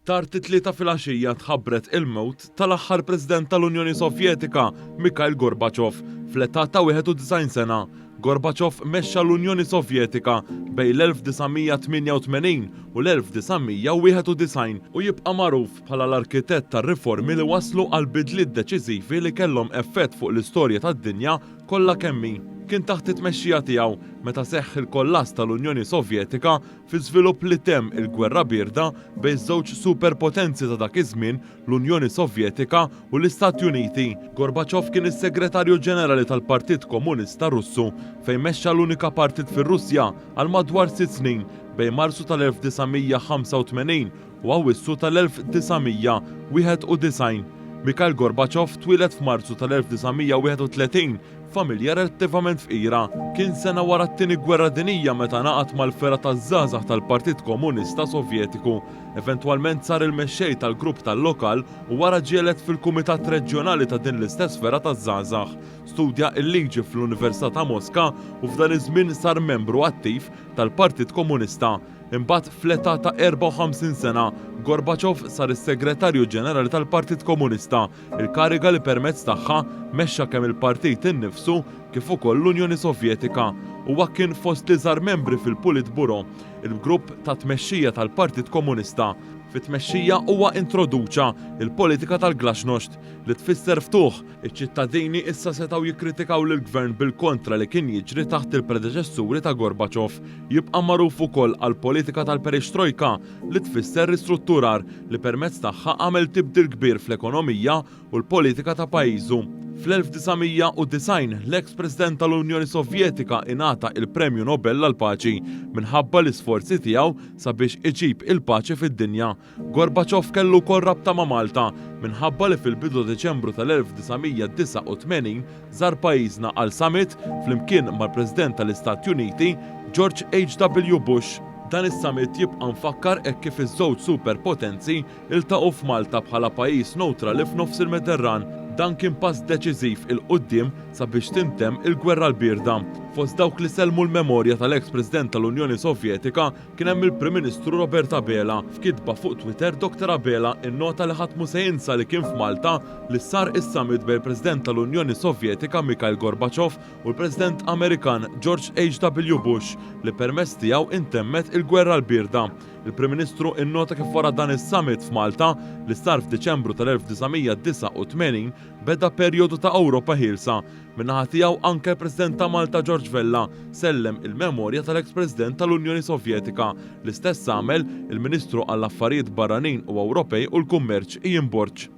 Tard it-tlieta filgħaxija tħabbret il-mewt tal-aħħar President tal-Unjoni Sovjetika, Mikhail Gorbachev, fl-età ta' 91 sena. Gorbachev mexxa l-Unjoni Sovjetika bejn l-1988 u l-1991 u jibqa' magħruf bħala l-arkitett tar-riformi li waslu għal bidliet deċiżivi li kellhom effett fuq l-istorja tad-dinja kollha kemm hi. Kien taħt it-tmexxija tiegħu meta seħħ il-kollass tal-Unjoni Sovjetika fi żvilupp li temm il-Gwerra Bierda bejn żewġ superpotenzi ta' dak iż-żmien, l-Unjoni Sovjetika u l-Istati Uniti. Gorbachev kien is-Segretarju Ġenerali tal-Partit Komunista Russu fejn mexxa l-unika partit fir-Russja għal madwar 6 snin bejn Marzu tal-1985 u Awwissu tal-1991. Mikhail Gorbachev twieled f'Marzu tal-1931 familja relattivament fqira. Kien sena wara t-tieni gwerra dinjija meta ngħaqad mal-fera taż-żgħażagħ tal-Partit Komunista Sovjetiku. Eventwalment sar il-mexxej tal-grupp tal-lokal u wara ġielet fil-Kumitat Reġjonali ta' din l-istess fera taż-żgħażagħ. Studja l-liġi fl-Università ta' Mosca u f'dan iż-żmien sar membru attiv tal-Partit Komunista. Imbagħad fl-età ta' 54 sena, Gorbachev sar is-Segretarju Ġenerali tal-Partit Komunista, il-kariga li permezz tagħha mexxa kemm il-partit innifsu kif ukoll l-Unjoni Sovjetika. Huwa kien fost li żar membri fil-Politburo, il-grupp ta' tmexxija tal-Partit Komunista. Fit-tmexxija huwa introduċa il-politika tal-Glasnost li tfisser ftuħ. Iċ-ċittadini issa setgħu jikkritikaw lill-gvern bil-kontra li kien jiġri taħt il-predeċessuri ta' Gorbachev. Jibqa' magħruf ukoll għall-politika tal-Perestrojka li tfisser ristrutturar li permezz tagħha għamel tibdil kbir fl-ekonomija u l-politika ta' pajjiżu. Fl-1990 l-eks-President tal-Unjoni Sovjetika ingħata il-Premju Nobel għall-Paċi minħabba l-isforzi tiegħu sabiex iġib il-paċi fid-dinja. Gorbachev kellu wkoll rabta ma' Malta minħabba li fil-bidu Deċembru tal-1989 żar pajjiżna għal summit flimkien mal-President tal-Istati Uniti George H.W. Bush. Dan is-summit jibqa' nfakkar hekk kif iż-żewġ superpotenzi iltaqgħu f'Malta bħala pajjiż newtrali f'nofs il-Mediterran. Dan kien pass deċiżiv il-qudiem sabiex tintemm il-Gwerra l-Bierda. Fost dawk li sellmu l-memorja tal-eks-President tal-Unjoni Sovjetika kien hemm il-Prim Ministru Robert Abela. F'kitba fuq Twitter Dr. Abela innota li ħadd mhu se jinsa li kien f'Malta li sar is-summit bejn il-President tal-Unjoni Sovjetika Mikhail Gorbachev u l-President Amerikan George H.W. Bush li permezz tiegħu intemmet il-Gwerra l-Bierda. Il-Prim Ministru innota kif wara dan is-summit f'Malta li sar f'Diċembru tal-1989 beda perjodu ta' Ewropa ħielsa. Min-naħa tiegħu anke l-President ta' Malta George Vella sellem il-memorja tal-eks-President tal-Unjoni Sovjetika. L-istess għamel il-Ministru għall-Affarijiet Barranin u Ewropej u l-Kummerċ Ian Borg.